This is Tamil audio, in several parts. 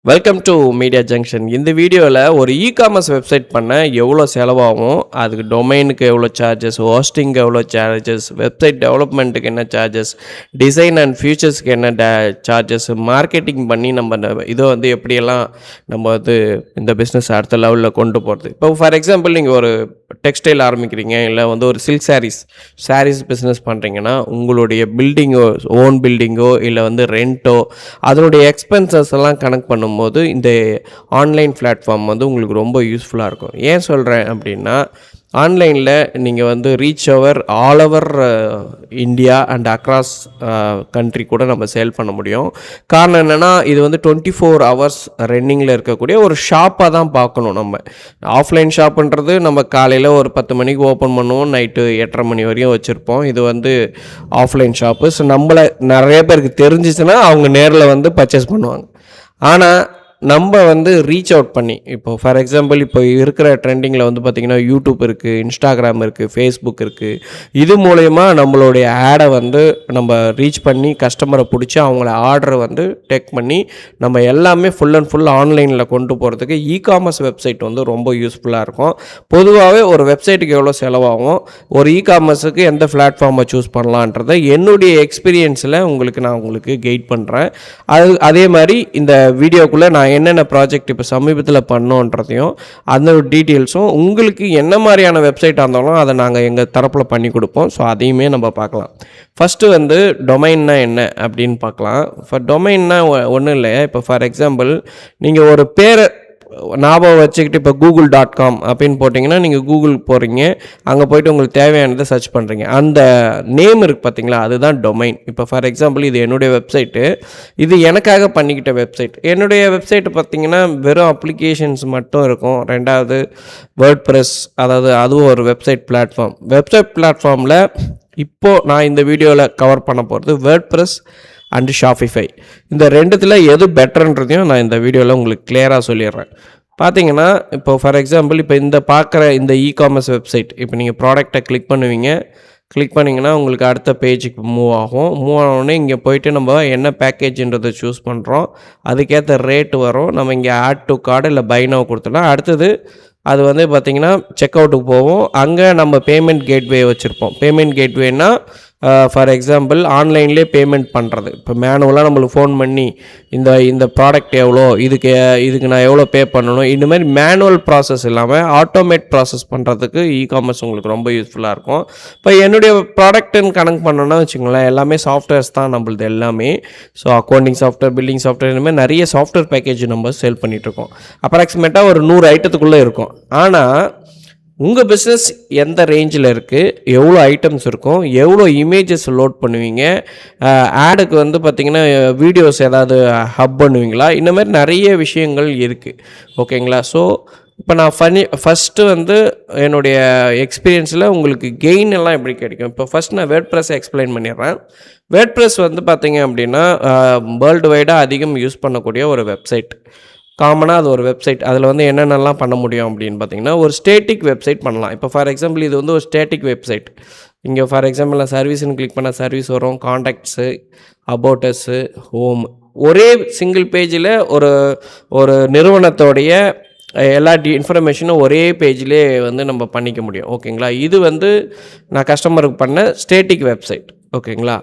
Welcome to media junction. இந்த வீடியோவில் ஒரு இ-காமர்ஸ் வெப்சைட் பண்ண எவ்வளோ செலவாகும், அதுக்கு டொமைனுக்கு எவ்வளோ சார்ஜஸ், ஹோஸ்டிங்க்கு எவ்வளோ சார்ஜஸ், வெப்சைட் டெவலப்மெண்ட்டுக்கு என்ன சார்ஜஸ், டிசைன் அண்ட் ஃபியூச்சர்ஸ்க்கு என்ன சார்ஜஸ், மார்க்கெட்டிங் பண்ணி நம்ம இதை வந்து எப்படியெல்லாம் நம்ம வந்து இந்த பிஸ்னஸ் அடுத்த லெவலில் கொண்டு போகிறது. இப்போ ஃபார் எக்ஸாம்பிள் நீங்கள் ஒரு டெக்ஸ்டைல் ஆரம்பிக்கிறீங்க, இல்லை வந்து ஒரு சில்க் சாரீஸ் பிஸ்னஸ் பண்ணுறீங்கன்னா உங்களுடைய பில்டிங்கோ, ஓன் பில்டிங்கோ இல்லை வந்து ரெண்ட்டோ, அதனுடைய எக்ஸ்பென்சஸ் எல்லாம் கனெக்ட் பண்ணும்போது இந்த ஆன்லைன் பிளாட்ஃபார்ம் வந்து உங்களுக்கு ரொம்ப யூஸ்ஃபுல்லாக இருக்கும். ஏன் சொல்கிறேன் அப்படின்னா, ஆன்லைனில் நீங்கள் வந்து reach all over India and across country கூட நம்ம சேல் பண்ண முடியும். காரணம் என்னென்னா, இது வந்து 24 hours ரன்னிங்கில் இருக்கக்கூடிய ஒரு ஷாப்பாக தான் பார்க்கணும். நம்ம ஆஃப்லைன் ஷாப்புன்றது நம்ம காலையில் ஒரு 10 மணிக்கு ஓப்பன் பண்ணுவோம், நைட்டு 8:30 மணி வரையும் வச்சுருப்போம். இது வந்து ஆஃப்லைன் ஷாப்பு. ஸோ நம்மளை நிறைய பேருக்கு தெரிஞ்சிச்சுன்னா அவங்க நேரில் வந்து பர்ச்சேஸ் பண்ணுவாங்க. ஆனால் நம்ம வந்து ரீச் அவுட் பண்ணி, இப்போ ஃபார் எக்ஸாம்பிள் இப்போ இருக்கிற ட்ரெண்டிங்கில் வந்து பார்த்திங்கன்னா யூடியூப் இருக்குது, இன்ஸ்டாகிராம் இருக்குது, ஃபேஸ்புக் இருக்குது. இது மூலயமா நம்மளுடைய ஆடை வந்து நம்ம ரீச் பண்ணி கஸ்டமரை பிடிச்சி அவங்கள ஆர்டரை வந்து டேக் பண்ணி நம்ம எல்லாமே ஃபுல் அண்ட் ஃபுல் ஆன்லைனில் கொண்டு போகிறதுக்கு இ-காமர்ஸ் வெப்சைட் வந்து ரொம்ப யூஸ்ஃபுல்லாக இருக்கும். பொதுவாகவே ஒரு வெப்சைட்டுக்கு எவ்வளோ செலவாகும், ஒரு இ-காமர்ஸுக்கு எந்த பிளாட்ஃபார்மை சூஸ் பண்ணலான்றதை என்னுடைய எக்ஸ்பீரியன்ஸில் நான் உங்களுக்கு கைட் பண்ணுறேன். அதே மாதிரி இந்த வீடியோக்குள்ளே நான் என்னென்ன ப்ராஜெக்ட் இப்போ சமீபத்தில் பண்ணோன்றதையும் அந்த டீட்டெயில்ஸும், உங்களுக்கு என்ன மாதிரியான வெப்சைட்டாக இருந்தாலும் அதை நாங்கள் எங்கள் தரப்பில் பண்ணி கொடுப்போம். ஸோ அதையுமே நம்ம பார்க்கலாம். ஃபஸ்ட்டு வந்து டொமைன்னா என்ன அப்படின்னு பார்க்கலாம். டொமைன்னா ஒன்றும் இல்லை. இப்போ ஃபார் எக்ஸாம்பிள் நீங்கள் ஒரு பேரை ஞாபகம் வச்சுக்கிட்டு இப்போ google.com அப்படின்னு போட்டிங்கன்னா, நீங்கள் கூகுள் போகிறீங்க, அங்கே போய்ட்டு உங்களுக்கு தேவையானதை சர்ச் பண்ணுறீங்க. அந்த நேம் இருக்குது பார்த்தீங்களா, அதுதான் டொமைன். இப்போ ஃபார் எக்ஸாம்பிள் இது என்னுடைய வெப்சைட்டு, இது எனக்காக பண்ணிக்கிட்ட வெப்சைட். என்னுடைய வெப்சைட்டு பார்த்திங்கன்னா வெறும் அப்ளிகேஷன்ஸ் மட்டும் இருக்கும். ரெண்டாவது வேர்ட்பிரஸ், அதாவது அதுவும் ஒரு வெப்சைட் பிளாட்ஃபார்மில் இப்போது நான் இந்த வீடியோவில் கவர் பண்ண போகிறது வேர்ட்பிரஸ் அண்டு ஷாப்பிஃபை. இந்த ரெண்டுத்தில் எது பெட்டர்ன்றதையும் நான் இந்த வீடியோவில் உங்களுக்கு கிளியராக சொல்லிடுறேன். பார்த்தீங்கன்னா இப்போ ஃபார் எக்ஸாம்பிள் இப்போ இந்த பார்க்குற இந்த இ-காமர்ஸ் வெப்சைட், இப்போ நீங்கள் ப்ராடக்டை கிளிக் பண்ணிங்கன்னா உங்களுக்கு அடுத்த பேஜுக்கு மூவ் ஆனோடனே இங்கே போய்ட்டு நம்ம என்ன பேக்கேஜ்ன்றதை சூஸ் பண்ணுறோம், அதுக்கேற்ற ரேட்டு வரும். நம்ம இங்கே ஆட் டு கார்டு இல்லை பை நவ் கொடுத்தோம்னா அடுத்தது அது வந்து பார்த்திங்கன்னா செக் அவுட்டுக்கு போவோம். அங்கே நம்ம பேமெண்ட் கேட்வே வச்சுருப்போம். பேமெண்ட் கேட்வேனா ஃபார் எக்ஸாம்பிள் ஆன்லைன்லேயே பேமெண்ட் பண்ணுறது. இப்போ மேனுவலாக நம்மளுக்கு ஃபோன் பண்ணி இந்த ப்ராடக்ட் எவ்வளோ, இதுக்கு நான் எவ்வளோ பே பண்ணணும், இந்த மாதிரி மேனுவல் ப்ராசஸ் இல்லாமல் ஆட்டோமேட் ப்ராசஸ் பண்ணுறதுக்கு இ-காமர்ஸ் உங்களுக்கு ரொம்ப யூஸ்ஃபுல்லாக இருக்கும். இப்போ என்னுடைய ப்ராடக்ட்டுன்னு கனெக்ட் பண்ணோன்னா வச்சுக்கோங்களேன், எல்லாமே சாஃப்ட்வேர்ஸ் தான் நம்மளது எல்லாமே. So accounting software, billing software, இந்த மாதிரி நிறைய சாஃப்ட்வேர் பேக்கேஜ் நம்ம சேல் பண்ணிகிட்ருக்கோம். அப்ராக்சிமேட்டாக ஒரு 100 ஐட்டத்துக்குள்ளே இருக்கும். ஆனால் உங்கள் பிஸ்னஸ் எந்த ரேஞ்சில் இருக்குது, எவ்வளோ ஐட்டம்ஸ் இருக்கும், எவ்வளோ இமேஜஸ் லோட் பண்ணுவீங்க, ஆடுக்கு வந்து பார்த்திங்கன்னா வீடியோஸ் ஏதாவது ஹப் பண்ணுவீங்களா, இந்த மாதிரி நிறைய விஷயங்கள் இருக்குது. ஓகேங்களா? ஸோ இப்போ நான் ஃபஸ்ட்டு வந்து என்னுடைய எக்ஸ்பீரியன்ஸில் உங்களுக்கு கெயின் எல்லாம் எப்படி கிடைக்கும். இப்போ ஃபஸ்ட் நான் வேர்ட்பிரஸ் எக்ஸ்பிளைன் பண்ணிடுறேன். வேர்ட்பிரஸ் வந்து பார்த்திங்க அப்படின்னா வேர்ல்டு வைடாக அதிகம் யூஸ் பண்ணக்கூடிய ஒரு வெப்சைட். காமனாக அது ஒரு வெப்சைட். அதில் வந்து என்னென்னலாம் பண்ண முடியும் அப்படின்னு பார்த்தீங்கன்னா, ஒரு ஸ்டேட்டிக் வெப்சைட் பண்ணலாம். இப்போ ஃபார் எக்ஸாம்பிள் இது வந்து ஒரு ஸ்டேட்டிக் வெப்சைட். இங்கே ஃபார் எக்ஸாம்பிள் நான் சர்வீஸ்னு கிளிக் பண்ணால் சர்வீஸ் வரும், காண்டாக்ட்ஸு, அபவுட்டஸு, ஹோம். ஒரே சிங்கிள் பேஜில் ஒரு நிறுவனத்தோடைய எல்லா இன்ஃபர்மேஷனும் ஒரே பேஜ்லேயே வந்து நம்ம பண்ணிக்க முடியும். ஓகேங்களா? இது வந்து நான் கஸ்டமருக்கு பண்ண ஸ்டேட்டிக் வெப்சைட். ஓகேங்களா?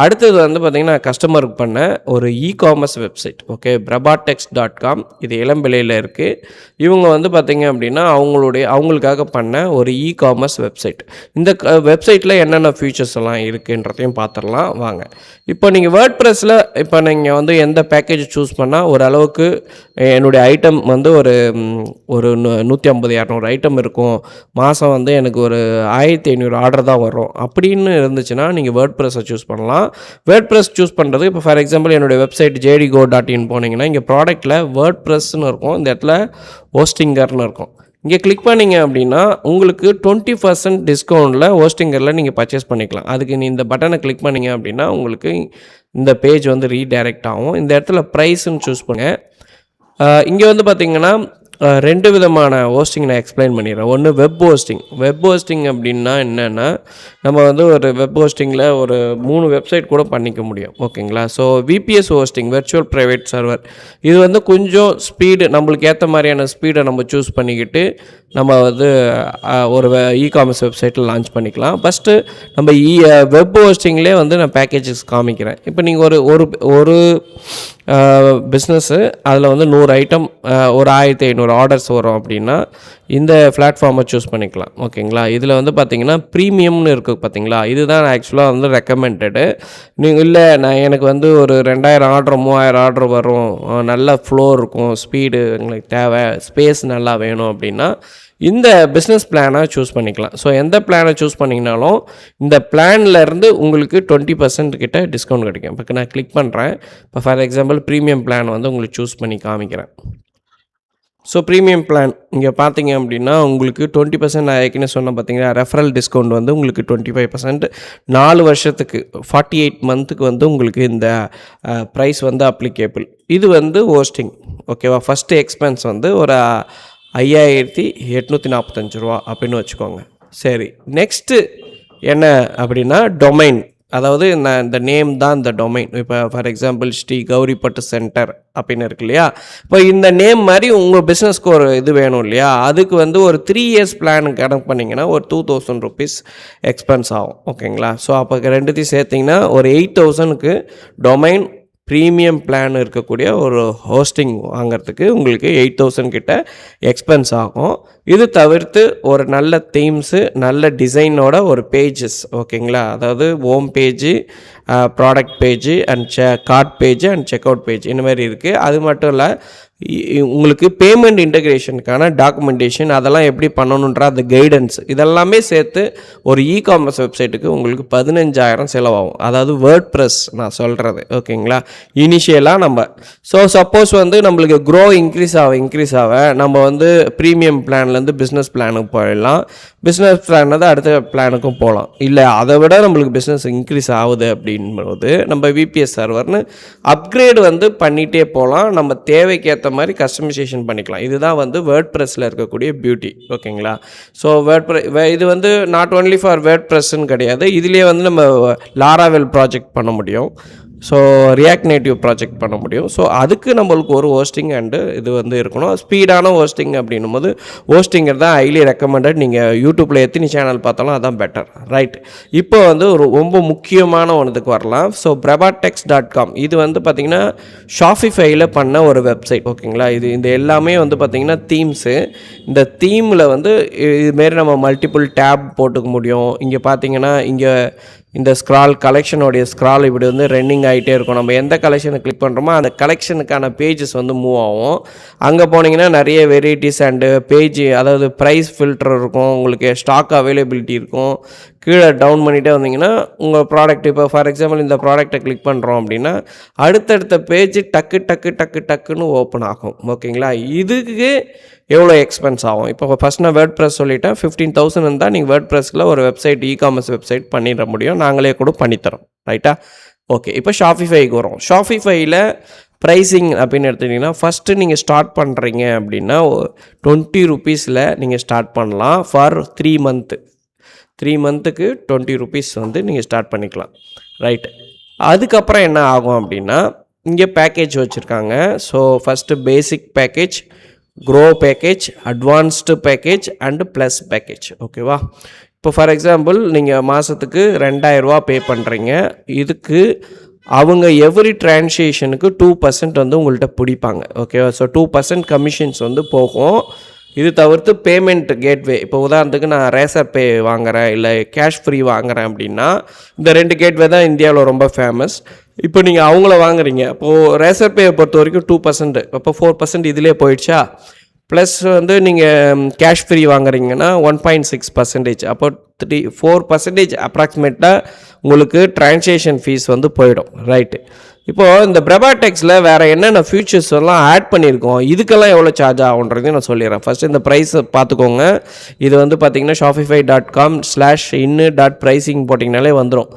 அடுத்தது வந்து பார்த்திங்கன்னா கஸ்டமருக்கு பண்ண ஒரு இ-காமர்ஸ் வெப்சைட். ஓகே, பிரபாடெக்ஸ்.com. இது இளம்பிள்ளையில் இருக்குது. இவங்க வந்து பார்த்திங்க அப்படின்னா அவங்களுக்காக பண்ண ஒரு இ-காமர்ஸ் வெப்சைட். இந்த வெப்சைட்டில் என்னென்ன ஃபீச்சர்ஸ் எல்லாம் இருக்குன்றதையும் பார்த்துடலாம் வாங்க. இப்போ நீங்கள் வேர்ட்பிரஸில் இப்போ நீங்கள் வந்து எந்த பேக்கேஜ் சூஸ் பண்ணால் ஓரளவுக்கு என்னுடைய ஐட்டம் வந்து ஒரு 150-200 ஐட்டம் இருக்கும், மாதம் வந்து எனக்கு ஒரு 1500 ஆர்டர் தான் வரும் அப்படின்னு இருந்துச்சுன்னா நீங்கள் வேர்ட்பிரஸை சூஸ் பண்ணலாம். வேர்ட்பிரஸ் சூஸ் பண்ணுறது, இப்போ ஃபார் எக்ஸாம்பிள் என்னுடைய வெப்சைட் jdgo.in போனீங்கன்னா இங்கே ப்ராடக்ட்டில் வேர்ட்பிரஸ்ன்னு இருக்கும், இந்த இடத்துல ஹோஸ்டிங்கர்னு இருக்கும். இங்கே கிளிக் பண்ணிங்க அப்படின்னா உங்களுக்கு 20% டிஸ்கவுண்ட்டில் ஹோஸ்டிங்கரில் நீங்கள் பர்ச்சேஸ் பண்ணிக்கலாம். அதுக்கு இந்த பட்டனை கிளிக் பண்ணிங்க அப்படின்னா உங்களுக்கு இந்த பேஜ் வந்து ரீடைரக்ட் ஆகும். இந்த இடத்துல ப்ரைஸ்ன்னு சூஸ் பண்ணுங்கள். இங்கே வந்து பார்த்திங்கன்னா 2 விதமான ஹோஸ்டிங் நான் எக்ஸ்பிளைன் பண்ணிடுறேன். ஒன்று வெப் ஹோஸ்டிங். வெப் ஹோஸ்டிங் அப்படின்னா என்னென்னா, நம்ம வந்து ஒரு வெப் ஹோஸ்டிங்கில் ஒரு 3 வெப்சைட் கூட பண்ணிக்க முடியும். ஓகேங்களா? So VBS hosting, virtual private server, இது வந்து கொஞ்சம் ஸ்பீடு நம்மளுக்கு ஏற்ற மாதிரியான ஸ்பீடை நம்ம சூஸ் பண்ணிக்கிட்டு நம்ம வந்து ஒரு இகாமர்ஸ் வெப்சைட்டில் லான்ச் பண்ணிக்கலாம். ஃபஸ்ட்டு நம்ம வெப் ஹோஸ்டிங்லேயே வந்து நான் பேக்கேஜஸ் காமிக்கிறேன். இப்போ நீங்கள் ஒரு பிஸ்னஸ்ஸு அதில் வந்து 100 ஐட்டம், ஒரு 1500 ஆர்டர்ஸ் வரும் அப்படின்னா இந்த பிளாட்ஃபார்மை சூஸ் பண்ணிக்கலாம். ஓகேங்களா? இதில் வந்து பார்த்திங்கன்னா ப்ரீமியம்னு இருக்குது பார்த்தீங்களா, இதுதான் ஆக்சுவலாக வந்து ரெக்கமெண்டடு. நீங்கள் இல்லை எனக்கு வந்து ஒரு 2000 ஆர்டர் 3000 ஆர்டர் வரும், நல்ல ஃப்ளோ இருக்கும், ஸ்பீடு எங்களுக்கு தேவை, ஸ்பேஸ் நல்லா வேணும் அப்படின்னா இந்த பிஸ்னஸ் பிளானை சூஸ் பண்ணிக்கலாம். ஸோ எந்த பிளானை சூஸ் பண்ணிங்கனாலும் இந்த பிளான்லேருந்து உங்களுக்கு 20% கிட்ட டிஸ்கவுண்ட் கிடைக்கும். இப்போ நான் கிளிக் பண்ணுறேன். இப்போ ஃபார் எக்ஸாம்பிள் ப்ரீமியம் பிளான் வந்து உங்களுக்கு சூஸ் பண்ணி காமிக்கிறேன். ஸோ ப்ரீமியம் பிளான் இங்கே பார்த்தீங்க அப்படின்னா உங்களுக்கு 20% நான் ஏற்கனவே சொன்னேன் பார்த்தீங்கன்னா, ரெஃபரல் டிஸ்கவுண்ட் வந்து உங்களுக்கு 25%, 4 வருஷத்துக்கு 48 மந்த்துக்கு வந்து உங்களுக்கு இந்த ப்ரைஸ் வந்து அப்ளிகேபிள். இது வந்து ஹோஸ்டிங். ஓகேவா? ஃபஸ்ட்டு எக்ஸ்பென்ஸ் வந்து ஒரு 5845 ரூபா அப்படின்னு வச்சுக்கோங்க. சரி, நெக்ஸ்ட்டு என்ன அப்படின்னா டொமைன். அதாவது இந்த நேம் தான் இந்த டொமைன். இப்போ ஃபார் எக்ஸாம்பிள் ஸ்ரீ கௌரிப்பட்டு சென்டர் அப்படின்னு இருக்கு இல்லையா, இப்போ இந்த நேம் மாதிரி உங்கள் பிஸ்னஸ்க்கு ஒரு இது வேணும் இல்லையா, அதுக்கு வந்து ஒரு 3 இயர்ஸ் பிளான் கணக்கு பண்ணிங்கன்னா ஒரு 2000 ருபீஸ் எக்ஸ்பென்ஸ் ஆகும். ஓகேங்களா? ஸோ அப்போ ரெண்டுத்தையும் சேர்த்திங்கன்னா ஒரு 8000க்கு டொமைன் ப்ரீமியம் பிளான் இருக்கக்கூடிய ஒரு ஹோஸ்டிங் வாங்கிறதுக்கு உங்களுக்கு 8000 கிட்ட எக்ஸ்பென்ஸ் ஆகும். இது தவிர்த்து ஒரு நல்ல தீம்ஸு, நல்ல டிசைனோட ஒரு பேஜஸ், ஓகேங்களா, அதாவது home page, product page and card page and check out page இந்த மாதிரி இருக்குது. அது மட்டும் இல்லை, உங்களுக்கு பேமெண்ட் இன்டகிரேஷனுக்கான டாக்குமெண்டேஷன் அதெல்லாம் எப்படி பண்ணணுன்ற அந்த கைடன்ஸ் இதெல்லாமே சேர்த்து ஒரு இகாமர்ஸ் வெப்சைட்டுக்கு உங்களுக்கு 15000 செலவாகும். அதாவது வேர்ட் ப்ரெஸ் நான் சொல்கிறது. ஓகேங்களா? இனிஷியலாக நம்ம சப்போஸ் வந்து நம்மளுக்கு இன்க்ரீஸ் ஆக நம்ம வந்து ப்ரீமியம் பிளான்லேருந்து பிஸ்னஸ் பிளானுக்கு போயிடலாம். பிஸ்னஸ் பிளான் வந்து அடுத்த பிளானுக்கும் போகலாம். இல்லை அதை விட நம்மளுக்கு பிஸ்னஸ் இன்க்ரீஸ் ஆகுது அப்படின்போது நம்ம விபிஎஸ் சர்வர்னு அப்கிரேட் வந்து பண்ணிகிட்டே போகலாம். நம்ம தேவைக்கேற்ற மாதிரி கஸ்டமைசேஷன் பண்ணிக்கலாம். இதுதான் வந்து வேர்ட் ப்ரெஸ்ஸில் இருக்கக்கூடிய பியூட்டி. ஓகேங்களா? ஸோ இது வந்து நாட் ஓன்லி ஃபார் வேர்ட் ப்ரெஸ்ன்னு கிடையாது, இதுலேயே வந்து நம்ம லாராவெல் ப்ராஜெக்ட் பண்ண முடியும். ஸோ ரியாக்ட் நேட்டிவ் ப்ராஜெக்ட் பண்ண முடியும். ஸோ அதுக்கு நம்மளுக்கு ஒரு ஹோஸ்டிங் அண்டு இது வந்து இருக்கணும். ஸ்பீடான ஹோஸ்டிங் அப்படின்னும் போது ஹோஸ்டிங்கர் தான் ஹைலி ரெக்கமெண்டட். நீங்கள் யூடியூப்பில் எத்தனை சேனல் பார்த்தாலும் அதான் பெட்டர். ரைட், இப்போ வந்து ஒரு ரொம்ப முக்கியமான ஒன்றுக்கு வரலாம். ஸோ brebatex.com இது வந்து பார்த்திங்கன்னா ஷாஃபிஃபையில் பண்ண ஒரு வெப்சைட். ஓகேங்களா? இந்த எல்லாமே வந்து பார்த்திங்கன்னா தீம்ஸு. இந்த தீமில் வந்து இதுமாரி நம்ம மல்டிபிள் டேப் போட்டுக்க முடியும். இங்கே பார்த்திங்கன்னா இந்த கலெக்ஷனுடைய ஸ்க்ரால் இப்படி வந்து ரன்னிங் ஆகிட்டே இருக்கும். நம்ம எந்த கலெக்ஷனை கிளிக் பண்ணுறோமோ அந்த கலெக்ஷனுக்கான பேஜஸ் வந்து மூவ் ஆகும். அங்கே போனீங்கன்னா நிறைய வெரைட்டிஸ் அண்டு பேஜ், அதாவது ப்ரைஸ் ஃபில்டர் இருக்கும், உங்களுக்கு ஸ்டாக் அவைலபிலிட்டி இருக்கும். கீழே டவுன் பண்ணிகிட்டே வந்தீங்கன்னா உங்கள் ப்ராடக்ட், இப்போ ஃபார் எக்ஸாம்பிள் இந்த ப்ராடக்ட்டை கிளிக் பண்ணுறோம் அப்படின்னா அடுத்தடுத்த பேஜ் டக்குன்னு ஓப்பன் ஆகும். ஓகேங்களா? இதுக்கு எவ்வளோ எக்ஸ்பென்ஸ் ஆகும்? இப்போ ஃபஸ்ட் நான் வேர்ட் ப்ரெஸ் சொல்லிட்டேன். 15000 இருந்தால் நீங்கள் வேர்ட் ப்ரெஸ்ஸில் ஒரு வெப்சைட், இகாமர்ஸ் வெப்சைட் பண்ணிட முடியும். நாங்களே கூட பண்ணித்தரோம். ரைட்டா? ஓகே, இப்போ ஷாஃபிஃபைக்கு வரும். ஷாஃபிஃபையில் ப்ரைஸிங் அப்படின்னு எடுத்துக்கிட்டிங்கன்னா ஃபஸ்ட்டு நீங்கள் ஸ்டார்ட் பண்ணுறீங்க அப்படின்னா 20 ருபீஸில் நீங்கள் ஸ்டார்ட் பண்ணலாம் ஃபார் 3 மந்த்துக்கு 20 ருபீஸ் வந்து நீங்கள் ஸ்டார்ட் பண்ணிக்கலாம். ரைட், அதுக்கப்புறம் என்ன ஆகும் அப்படின்னா இங்கே பேக்கேஜ் வச்சுருக்காங்க. So first basic package, grow package, advanced package and plus package. ஓகேவா? இப்போ ஃபார் எக்ஸாம்பிள் நீங்கள் மாதத்துக்கு 2000 ரூபா பே பண்ணுறீங்க. இதுக்கு அவங்க எவ்ரி டிரான்சேக்ஷனுக்கு 2% வந்து உங்கள்கிட்ட பிடிப்பாங்க. ஓகேவா? ஸோ 2% கமிஷன்ஸ் வந்து போகும். இது தவிர்த்து பேமெண்ட் கேட்வே, இப்போ உதாரணத்துக்கு நான் ரேசர் பே வாங்குகிறேன் இல்லை கேஷ் ஃப்ரீ வாங்குகிறேன் அப்படின்னா இந்த 2 கேட்வே தான் இந்தியாவில் ரொம்ப ஃபேமஸ். இப்போ நீங்கள் அவங்கள வாங்குறீங்க, இப்போது ரேசர் பேயை பொறுத்த வரைக்கும் 2%, அப்போ 4% இதிலே போயிடுச்சா. ப்ளஸ் வந்து நீங்கள் கேஷ் ஃப்ரீ வாங்குறீங்கன்னா 1.6%, அப்போ 4% அப்ராக்சிமேட்டாக உங்களுக்கு டிரான்சேக்ஷன் ஃபீஸ் வந்து போயிடும். ரைட்டு, இப்போது இந்த brebatex-ல வேறு என்னென்ன ஃபியூச்சர்ஸ் எல்லாம் ஆட் பண்ணியிருக்கோம், இதுக்கெல்லாம் எவ்வளோ சார்ஜ் ஆகுன்றதையும் நான் சொல்லிடுறேன். ஃபஸ்ட்டு இந்த ப்ரைஸை பார்த்துக்கோங்க. இது வந்து பார்த்திங்கன்னா shopify.com/in.pricing போட்டிங்கனாலே வந்துடும்.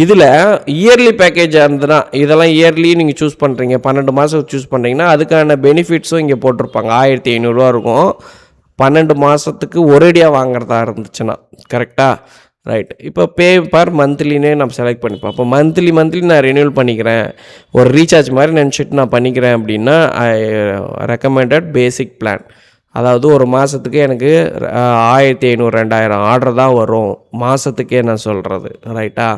இதில் இயர்லி பேக்கேஜாக இருந்ததுன்னா இதெல்லாம் இயர்லி நீங்கள் சூஸ் பண்ணுறீங்க 12 மாதம் சூஸ் பண்ணுறீங்கன்னா அதுக்கான பெனிஃபிட்ஸும் இங்கே போட்டிருப்பாங்க. 1500 இருக்கும் 12 மாதத்துக்கு ஒரேடியாக வாங்குறதா இருந்துச்சுன்னா. கரெக்டாக? ரைட். இப்போ பே பர் மந்த்லினே நம்ம செலக்ட் பண்ணிப்போம். அப்போ மந்த்லி நான் ரெனியூவல் பண்ணிக்கிறேன், ஒரு ரீசார்ஜ் மாதிரி நினச்சிட்டு நான் பண்ணிக்கிறேன் அப்படின்னா ரெக்கமெண்டட் பேசிக் பிளான். அதாவது ஒரு மாதத்துக்கு எனக்கு 1500 2000 ஆர்டர் தான் வரும் மாதத்துக்கே நான் சொல்கிறது. ரைட்டா?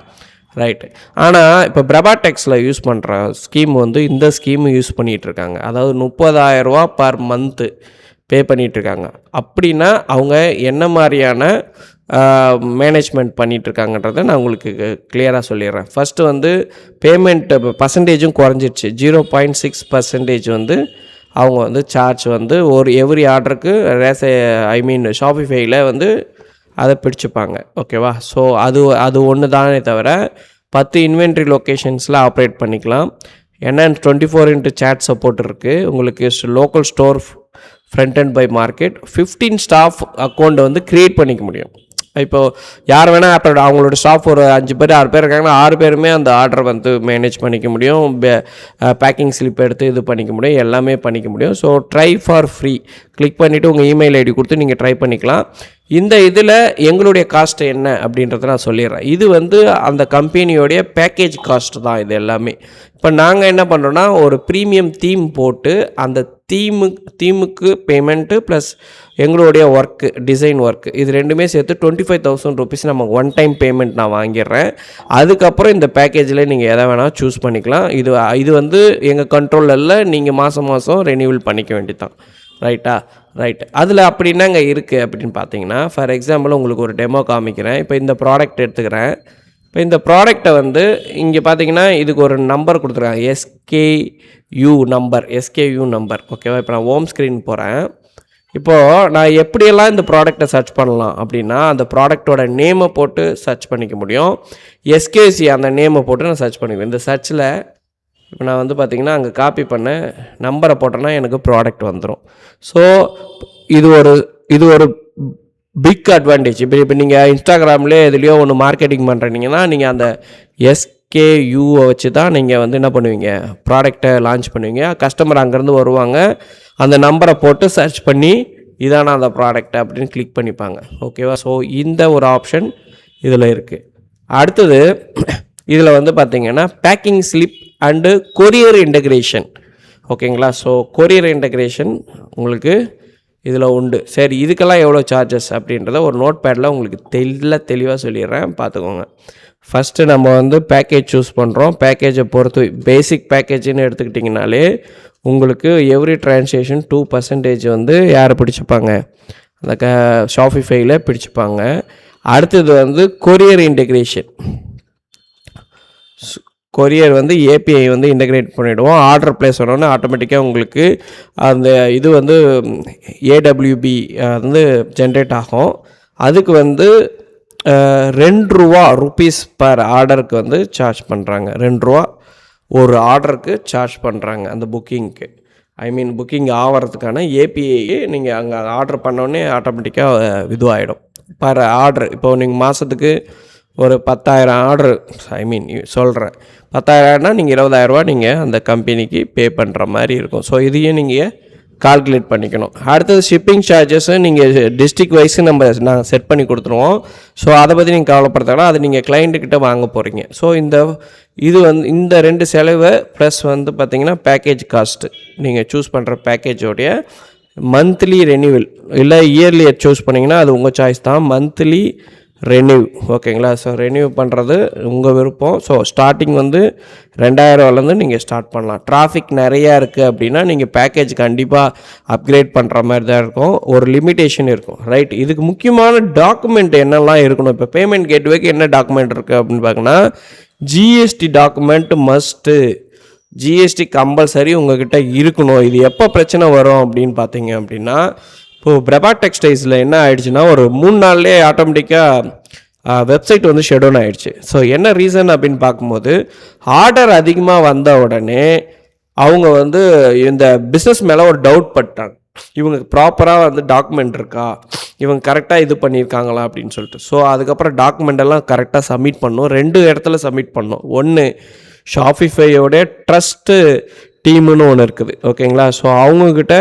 ரைட்டு. ஆனால் இப்போ பிரபாடெக்ஸில் யூஸ் பண்ணுற ஸ்கீம் வந்து இந்த ஸ்கீமு யூஸ் பண்ணிகிட்ருக்காங்க. அதாவது 30,000 பர் மந்த்து பே பண்ணிகிட்ருக்காங்க. அப்படின்னா அவங்க என்ன மாதிரியான மேனேஜ்மெண்ட் பண்ணிகிட்ருக்காங்கன்றதை நான் உங்களுக்கு கிளியராக சொல்லிடுறேன். ஃபஸ்ட்டு வந்து பேமெண்ட் பர்சன்டேஜும் குறைஞ்சிடுச்சு. 0.6% வந்து அவங்க வந்து சார்ஜ் வந்து ஒரு எவ்ரி ஆர்டருக்கு ஷாப்பிஃபைல வந்து அதை பிடிச்சிப்பாங்க. ஓகேவா? ஸோ அது ஒன்று தானே தவிர 10 இன்வென்ட்ரி லொக்கேஷன்ஸில் ஆப்ரேட் பண்ணிக்கலாம். ஏன்னா 24x சேட் சப்போர்ட் இருக்குது. உங்களுக்கு local store front and buy market 15 staff account வந்து க்ரியேட் பண்ணிக்க முடியும். இப்போது யார் வேணால் அப்புறம் அவங்களோட ஸ்டாஃப் ஒரு 5 பேர் 6 பேர் இருக்காங்கன்னா 6 பேருமே அந்த ஆர்டர் வந்து மேனேஜ் பண்ணிக்க முடியும். பேக்கிங் ஸ்லிப் எடுத்து இது பண்ணிக்க முடியும், எல்லாமே பண்ணிக்க முடியும். So try for free click பண்ணிவிட்டு உங்கள் இமெயில் ஐடி கொடுத்து நீங்கள் ட்ரை பண்ணிக்கலாம். இந்த இதில் எங்களுடைய காஸ்ட் என்ன அப்படின்றத நான் சொல்லிடுறேன். இது வந்து அந்த கம்பெனியோடைய பேக்கேஜ் காஸ்ட் தான் இது எல்லாமே. இப்போ நாங்கள் என்ன பண்ணுறோன்னா ஒரு ப்ரீமியம் தீம் போட்டு அந்த தீமுக்கு பேமெண்ட்டு ப்ளஸ் எங்களுடைய ஒர்க்கு டிசைன் ஒர்க்கு இது ரெண்டுமே சேர்த்து 25,000 rupees நம்ம ஒன் டைம் பேமெண்ட் நான் வாங்கிடுறேன். அதுக்கப்புறம் இந்த பேக்கேஜில் நீங்கள் எதை வேணால் சூஸ் பண்ணிக்கலாம். இது வந்து எங்கள் கண்ட்ரோலில் இல்லை, நீங்கள் மாதம் ரெனியூவல் பண்ணிக்க வேண்டியதான். ரைட்டா? ரைட். அதில் அப்படி என்னங்க இருக்குது அப்படின்னு பார்த்தீங்கன்னா, ஃபார் எக்ஸாம்பிள் உங்களுக்கு ஒரு டெமோ காமிக்கிறேன். இப்போ இந்த ப்ராடக்ட் எடுத்துக்கிறேன். இப்போ இந்த ப்ராடக்டை வந்து இங்கே பார்த்தீங்கன்னா இதுக்கு ஒரு நம்பர் கொடுத்துருக்காங்க, SKU நம்பர். ஓகேவா? இப்போ நான் ஹோம் ஸ்க்ரீன் போகிறேன். இப்போது நான் எப்படியெல்லாம் இந்த ப்ராடக்டை சர்ச் பண்ணலாம் அப்படின்னா, அந்த ப்ராடக்டோட நேமை போட்டு சர்ச் பண்ணிக்க முடியும். SKC அந்த நேமை போட்டு நான் சர்ச் பண்ணிக்குவேன். இந்த சர்ச்சில் இப்போ நான் வந்து பார்த்திங்கன்னா அங்கே காப்பி பண்ண நம்பரை போட்டேன்னா எனக்கு ப்ராடக்ட் வந்துடும். ஸோ இது ஒரு பிக் அட்வான்டேஜ். இப்போ நீங்கள் இன்ஸ்டாகிராம்லேயே எதுலேயோ ஒன்று மார்க்கெட்டிங் பண்ணுறீங்கன்னா நீங்கள் அந்த SKUவை வச்சு தான் நீங்கள் வந்து என்ன பண்ணுவீங்க, ப்ராடக்டை லான்ச் பண்ணுவீங்க. கஸ்டமர் அங்கேருந்து வருவாங்க, அந்த நம்பரை போட்டு சர்ச் பண்ணி இதான அந்த ப்ராடக்ட் அப்படின்னு கிளிக் பண்ணிப்பாங்க. ஓகேவா? ஸோ இந்த ஒரு ஆப்ஷன் இதில் இருக்குது. அடுத்தது இதில் வந்து பார்த்திங்கன்னா packing slip and courier integration. ஓகேங்களா? ஸோ கொரியர் இன்டகிரேஷன் உங்களுக்கு இதில் உண்டு. சரி, இதுக்கெல்லாம் எவ்வளோ சார்ஜஸ் அப்படின்றத ஒரு நோட் பேடில் உங்களுக்கு தெளிவாக சொல்லிடுறேன், பார்த்துக்கோங்க. ஃபஸ்ட்டு நம்ம வந்து பேக்கேஜ் சூஸ் பண்ணுறோம். பேக்கேஜை பொறுத்து பேசிக் பேக்கேஜ்னு எடுத்துக்கிட்டிங்கனாலே உங்களுக்கு எவ்ரி ட்ரான்சாக்ஷன் 2% வந்து யார் பிடிச்சிப்பாங்க, அந்த ஷாப்பிஃபைல பிடிச்சிப்பாங்க. அடுத்தது வந்து கொரியர் இன்டகிரேஷன். கொரியர் வந்து API வந்து இன்டகிரேட் பண்ணிவிடுவோம். ஆர்டர் ப்ளேஸ் பண்ணோன்னே ஆட்டோமேட்டிக்காக உங்களுக்கு அந்த இது வந்து AWB வந்து ஜென்ரேட் ஆகும். அதுக்கு வந்து ₹2 பர் ஆர்டருக்கு வந்து சார்ஜ் பண்ணுறாங்க. ₹2 ஒரு ஆர்டருக்கு சார்ஜ் பண்ணுறாங்க அந்த புக்கிங்க்கு. புக்கிங் ஆகிறதுக்கான API நீங்கள் அங்கே ஆர்டர் பண்ணோடனே ஆட்டோமேட்டிக்காக இதுவாகிடும் பர் ஆர்டர். இப்போது நீங்கள் மாதத்துக்கு ஒரு 10,000 ஆர்டர் சொல்கிறேன், 10,000னா நீங்கள் ₹20,000 நீங்கள் அந்த கம்பெனிக்கு பே பண்ணுற மாதிரி இருக்கும். ஸோ இதையும் நீங்கள் கால்குலேட் பண்ணிக்கணும். அடுத்தது ஷிப்பிங் சார்ஜஸ்ஸு நீங்கள் டிஸ்ட்ரிக்ட் வைஸு நாங்கள் செட் பண்ணி கொடுத்துருவோம். ஸோ அதை பற்றி நீங்கள் கவலைப்படுறதுனா அது நீங்கள் கிளைண்ட்டுக்கிட்ட வாங்க போகிறீங்க. ஸோ இது வந்து இந்த 2 செலவு ப்ளஸ் வந்து பார்த்திங்கன்னா பேக்கேஜ் காஸ்ட்டு, நீங்கள் சூஸ் பண்ணுற பேக்கேஜோடைய மந்த்லி ரெனியூவல் இல்லை இயர்லி சூஸ் பண்ணிங்கன்னா அது உங்கள் சாய்ஸ் தான். Monthly renew. ஓகேங்களா? ஸோ ரெனியூ பண்ணுறது உங்கள் விருப்பம். ஸோ ஸ்டார்டிங் வந்து ₹2,000 நீங்கள் ஸ்டார்ட் பண்ணலாம். டிராஃபிக் நிறையா இருக்குது அப்படின்னா நீங்கள் பேக்கேஜ் கண்டிப்பாக அப்கிரேட் பண்ணுற மாதிரி தான் இருக்கும். ஒரு லிமிட்டேஷன் இருக்கும். ரைட். இதுக்கு முக்கியமான டாக்குமெண்ட் என்னெல்லாம் இருக்கணும், இப்போ பேமெண்ட் கேட்வேக்கு என்ன டாக்குமெண்ட் இருக்குது அப்படின்னு பார்த்தீங்கன்னா GST document must. GST compulsory உங்கள்கிட்ட இருக்கணும். இது எப்போ பிரச்சனை வரும் அப்படின்னு பார்த்தீங்க அப்படின்னா, இப்போது பிரபா டெக்ஸ்டைல்ஸில் என்ன ஆகிடுச்சுன்னா ஒரு 3 நாள்லேயே ஆட்டோமேட்டிக்காக வெப்சைட் வந்து ஷெட்யூல் ஆகிடுச்சு. ஸோ என்ன ரீசன் அப்படின்னு பார்க்கும்போது ஆர்டர் அதிகமாக வந்த உடனே அவங்க வந்து இந்த பிஸ்னஸ் மேலே ஒரு டவுட் பட்டாங்க. இவங்க ப்ராப்பராக வந்து டாக்குமெண்ட் இருக்கா, இவங்க கரெக்டாக இது பண்ணியிருக்காங்களா அப்படின்னு சொல்லிட்டு. ஸோ அதுக்கப்புறம் டாக்குமெண்ட் எல்லாம் கரெக்டாக சப்மிட் பண்ணணும். 2 இடத்துல சப்மிட் பண்ணணும். ஒன்று ஷாப்பிஃபையோடைய ட்ரஸ்ட்டு டீம்னு ஒன்று இருக்குது, ஓகேங்களா. ஸோ அவங்கக்கிட்ட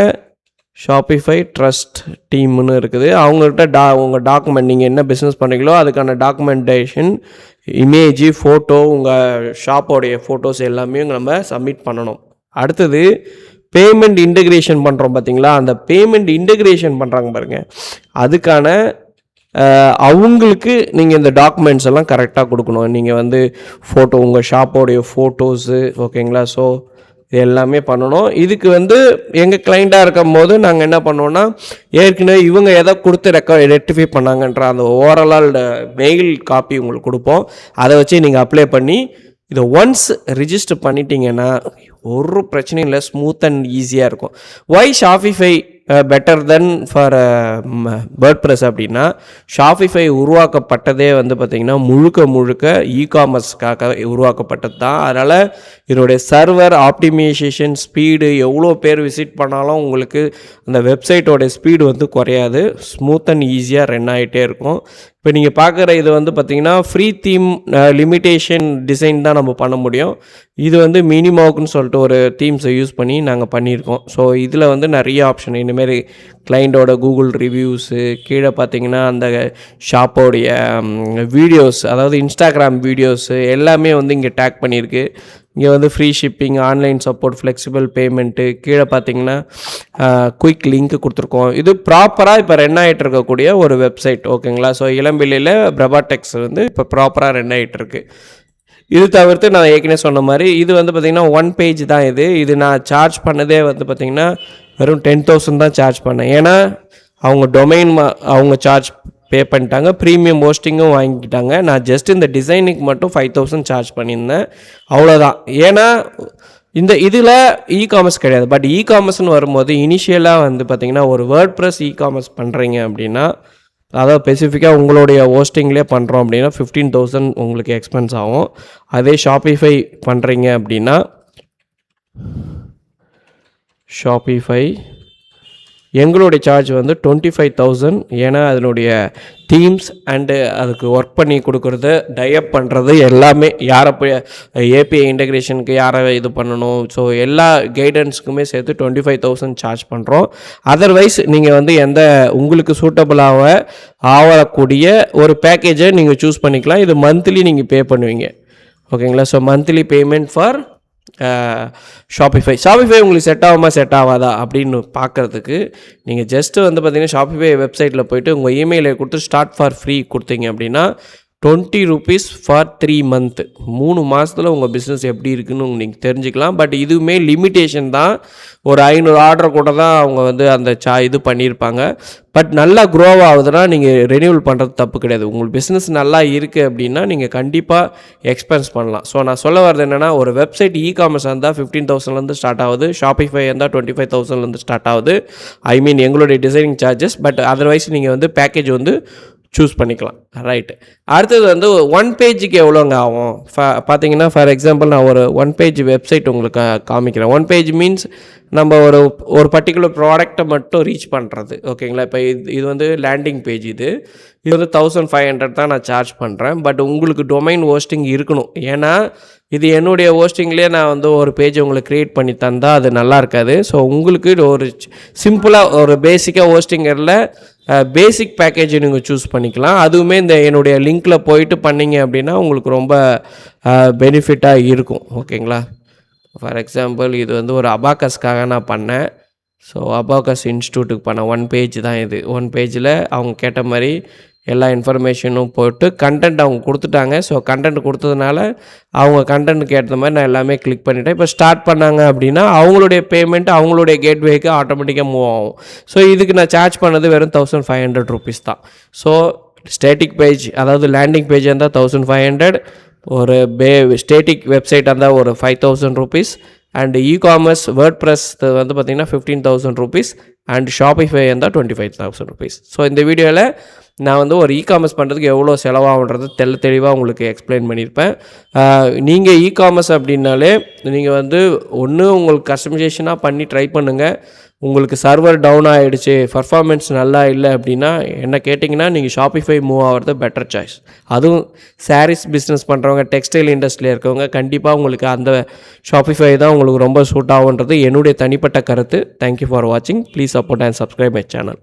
ஷாப்பிஃபை ட்ரஸ்ட் டீம்னு இருக்குது. அவங்கக்கிட்ட உங்கள் டாக்குமெண்ட் நீங்கள் என்ன பிஸ்னஸ் பண்ணுறீங்களோ அதுக்கான டாக்குமெண்டேஷன், இமேஜு, ஃபோட்டோ, உங்கள் ஷாப்போடைய ஃபோட்டோஸ் எல்லாமே நம்ம சப்மிட் பண்ணணும். அடுத்தது பேமெண்ட் இன்டகிரேஷன் பண்ணுறோம் பார்த்தீங்களா, அந்த பேமெண்ட் இன்டகிரேஷன் பண்ணுறாங்க பாருங்கள், அதுக்கான அவங்களுக்கு நீங்கள் இந்த டாக்குமெண்ட்ஸ் எல்லாம் கரெக்டாக கொடுக்கணும். நீங்கள் வந்து ஃபோட்டோ, உங்கள் ஷாப்போடைய ஃபோட்டோஸு, ஓகேங்களா. ஸோ இது எல்லாமே பண்ணணும். இதுக்கு வந்து எங்கள் கிளைண்ட்டாக இருக்கும் போது நாங்கள் என்ன பண்ணுவோன்னா, ஏற்கனவே இவங்க எதை கொடுத்து ரெக்டிஃபை பண்ணாங்கன்ற அந்த ஓவரால் மெயில் காப்பி உங்களுக்கு கொடுப்போம். அதை வச்சு நீங்கள் அப்ளை பண்ணி இதை ஒன்ஸ் ரிஜிஸ்டர் பண்ணிட்டீங்கன்னா ஒரு பிரச்சனையும் இல்லை, ஸ்மூத் அண்ட் ஈஸியாக இருக்கும். Why Shopify better than for WordPress அப்படின்னா, ஷாப்பிஃபை உருவாக்கப்பட்டதே வந்து பார்த்திங்கன்னா முழுக்க இகாமர்ஸ்க்காக உருவாக்கப்பட்டது தான். அதனால் இதனுடைய சர்வர் ஆப்டிமைசேஷன் ஸ்பீடு, எவ்வளோ பேர் விசிட் பண்ணாலும் உங்களுக்கு அந்த வெப்சைட்டோடைய ஸ்பீடு வந்து குறையாது, ஸ்மூத் அண்ட் ஈஸியாக ரன் ஆகிட்டே இருக்கும். இப்போ நீங்கள் பார்க்குற இது வந்து பார்த்திங்கன்னா ஃப்ரீ தீம் லிமிட்டேஷன் டிசைன் தான் நம்ம பண்ண முடியும். இது வந்து மினிமாவுக்குன்னு சொல்லிட்டு ஒரு தீம்ஸை யூஸ் பண்ணி நாங்கள் பண்ணியிருக்கோம். ஸோ இதில் வந்து நிறைய ஆப்ஷன், இந்தமாரி கிளைண்டோட கூகுள் ரிவ்யூஸு, கீழே பார்த்தீங்கன்னா அந்த ஷாப்போடைய வீடியோஸ், அதாவது இன்ஸ்டாகிராம் வீடியோஸு எல்லாமே வந்து இங்கே டேக் பண்ணியிருக்கு. இங்கே வந்து free shipping, online support, flexible payment, கீழே பார்த்தீங்கன்னா குயிக் லிங்க் கொடுத்துருக்கோம். இது ப்ராப்பராக இப்போ ரன் ஆகிட்டு இருக்கக்கூடிய ஒரு வெப்சைட், ஓகேங்களா. ஸோ இளம்பிள்ளையில் பிரபாடெக்ஸ் வந்து இப்போ ப்ராப்பராக ரன் ஆகிட்டுருக்கு. இது தவிர்த்து நான் ஏற்கனவே சொன்ன மாதிரி இது வந்து பார்த்திங்கன்னா 1 பேஜ் தான். இது நான் சார்ஜ் பண்ணதே வந்து பார்த்திங்கன்னா வெறும் 10,000 தான் சார்ஜ் பண்ணேன். ஏன்னா அவங்க டொமைன் அவங்க சார்ஜ் பே பண்ணிட்டாங்க, ப்ரீமியம் ஹோஸ்டிங்கும் வாங்கிக்கிட்டாங்க. நான் ஜஸ்ட் இந்த டிசைனுக்கு மட்டும் 5,000 சார்ஜ் பண்ணியிருந்தேன், அவ்வளோதான். ஏன்னா இதில் இகாமர்ஸ் கிடையாது. பட் இகாமர்ஸ்னு வரும்போது இனிஷியலாக வந்து பார்த்திங்கன்னா ஒரு வேர்ட்பிரஸ் இகாமர்ஸ் பண்ணுறீங்க அப்படின்னா, அதாவது ஸ்பெசிஃபிக்காக உங்களுடைய ஹோஸ்டிங்லேயே பண்ணுறோம் அப்படின்னா 15,000 உங்களுக்கு எக்ஸ்பென்ஸ் ஆகும். அதே ஷாப்பிஃபை பண்ணுறீங்க அப்படின்னா, ஷாப்பிஃபை எங்களுடைய சார்ஜ் வந்து 25,000. ஏன்னா அதனுடைய தீம்ஸ் அண்டு அதுக்கு ஒர்க் பண்ணி கொடுக்குறது, டைப் பண்ணுறது எல்லாமே, யாரை ஏபிஐ இன்டகிரேஷனுக்கு யாரை இது பண்ணணும், ஸோ எல்லா கைடன்ஸுக்குமே சேர்த்து 25,000 சார்ஜ் பண்ணுறோம். அதர்வைஸ் நீங்கள் வந்து உங்களுக்கு சூட்டபிளாக ஆகக்கூடிய ஒரு பேக்கேஜை நீங்கள் சூஸ் பண்ணிக்கலாம். இது மந்த்லி நீங்கள் பே பண்ணுவீங்க, ஓகேங்களா. So monthly payment for Shopify உங்களுக்கு செட் ஆகாதா அப்படின்னு பார்க்குறதுக்கு நீங்கள் ஜஸ்ட்டு வந்து பார்த்தீங்கன்னா ஷாப்பிஃபை வெப்சைட்டில் போய்ட்டு உங்கள் இமெயிலை கொடுத்து ஸ்டார்ட் ஃபார் ஃப்ரீ கொடுத்தீங்க அப்படின்னா 20 rupees ஃபார் 3 month, 3 மாதத்தில் உங்கள் பிஸ்னஸ் எப்படி இருக்குன்னு நீங்கள் தெரிஞ்சுக்கலாம். பட் இதுவுமே லிமிட்டேஷன் தான். ஒரு 500 ஆர்டர் கூட தான் அவங்க வந்து அந்த இது பண்ணியிருப்பாங்க. பட் நல்லா க்ரோ ஆகுதுன்னா நீங்கள் ரெனியூவல் பண்ணுறது தப்பு கிடையாது. உங்களுக்கு பிஸ்னஸ் நல்லா இருக்குது அப்படின்னா நீங்கள் கண்டிப்பாக எக்ஸ்பென்ஸ் பண்ணலாம். ஸோ நான் சொல்ல வரது என்னென்னா, ஒரு வெப்சைட் இகாமர்ஸ் இருந்தால் 15,000 ஸ்டார்ட் ஆகுது, ஷாப்பிஃபை இருந்தால் 25,000 ஸ்டார்ட் ஆகுது. ஐ மீன் எங்களுடைய டிசைனிங் சார்ஜஸ். பட் அதர்வைஸ் நீங்கள் வந்து பேக்கேஜ் வந்து சூஸ் பண்ணிக்கலாம், ரைட்டு. அடுத்தது வந்து 1 பேஜுக்கு எவ்வளோங்க ஆகும் பார்த்தீங்கன்னா, ஃபார் எக்ஸாம்பிள் நான் ஒரு 1 பேஜ் வெப்சைட் உங்களுக்கு காமிக்கிறேன். 1 பேஜ் மீன்ஸ் நம்ம ஒரு பர்டிகுலர் ப்ராடக்டை மட்டும் ரீச் பண்ணுறது, ஓகேங்களா. இப்போ இது வந்து லேண்டிங் பேஜ். இது வந்து 1500 தான் நான் சார்ஜ் பண்ணுறேன். பட் உங்களுக்கு டொமைன் ஹோஸ்டிங் இருக்கணும். ஏன்னா இது என்னுடைய ஹோஸ்டிங்லேயே நான் வந்து ஒரு பேஜ் உங்களுக்கு க்ரியேட் பண்ணி தந்தால் அது நல்லா இருக்காது. ஸோ உங்களுக்கு ஒரு சிம்பிளாக ஒரு பேசிக்காக ஹோஸ்டிங்கரில் பேசிக் பேக்கேஜ் நீங்கள் சூஸ் பண்ணிக்கலாம். அதுவுமே இந்த என்னுடைய லிங்க்கில் போயிட்டு பண்ணிங்க அப்படின்னா உங்களுக்கு ரொம்ப பெனிஃபிட்டாக இருக்கும், ஓகேங்களா. ஃபார் எக்ஸாம்பிள் இது வந்து ஒரு அபாக்கஸ்க்காக நான் பண்ணேன். ஸோ அபாக்கஸ் இன்ஸ்டியூட்டுக்கு பண்ண 1 பேஜ் தான் இது. 1 பேஜில் அவங்க கேட்ட மாதிரி எல்லா இன்ஃபர்மேஷனும் போட்டு கண்டென்ட் அவங்க கொடுத்துட்டாங்க. ஸோ கண்டென்ட் கொடுத்ததுனால அவங்க கண்டென்ட்டுக்கு ஏற்ற மாதிரி நான் எல்லாமே கிளிக் பண்ணிவிட்டேன். இப்போ ஸ்டார்ட் பண்ணாங்க அப்படின்னா அவங்களுடைய பேமெண்ட் அவங்களுடைய கேட்வேக்கு ஆட்டோமேட்டிக்காக மூவ் ஆகும். ஸோ இதுக்கு நான் சார்ஜ் பண்ணது வெறும் 1500 rupees தான். ஸோ ஸ்டேட்டிக் பேஜ், அதாவது லேண்டிங் பேஜ் இருந்தால் 1500, ஒரு ஸ்டேட்டிக் வெப்சைட் இருந்தால் ஒரு 5,000 rupees, அண்ட் இகாமர்ஸ் வேர்ட்பிரஸ் வந்து பார்த்திங்கன்னா 15,000 rupees, அண்ட் ஷாப்பிஃபை இருந்தால் 25,000 rupees. ஸோ இந்த வீடியோவில் நான் வந்து ஒரு இகாமர்ஸ் பண்ணுறதுக்கு எவ்வளோ செலவாகுன்றது தெளிவாக உங்களுக்கு எக்ஸ்பிளைன் பண்ணியிருப்பேன். நீங்கள் இகாமர்ஸ் அப்படின்னாலே நீங்கள் வந்து ஒன்று உங்களுக்கு கஸ்டமைசேஷனாக பண்ணி ட்ரை பண்ணுங்கள். உங்களுக்கு சர்வர் டவுன் ஆகிடுச்சு, பர்ஃபார்மன்ஸ் நல்லா இல்லை அப்படின்னா என்ன கேட்டிங்கன்னா நீங்கள் ஷாப்பிஃபை மூவ் ஆகிறது பெட்டர் சாய்ஸ். அதுவும் சாரீஸ் பிஸ்னஸ் பண்ணுறவங்க, டெக்ஸ்டைல் இண்டஸ்ட்ரியில் இருக்கவங்க கண்டிப்பாக உங்களுக்கு அந்த ஷாப்பிஃபை தான் உங்களுக்கு ரொம்ப சூட் ஆகுன்றது என்னுடைய தனிப்பட்ட கருத்து. தேங்க்யூ ஃபார் வாட்சிங். Please support and subscribe my channel.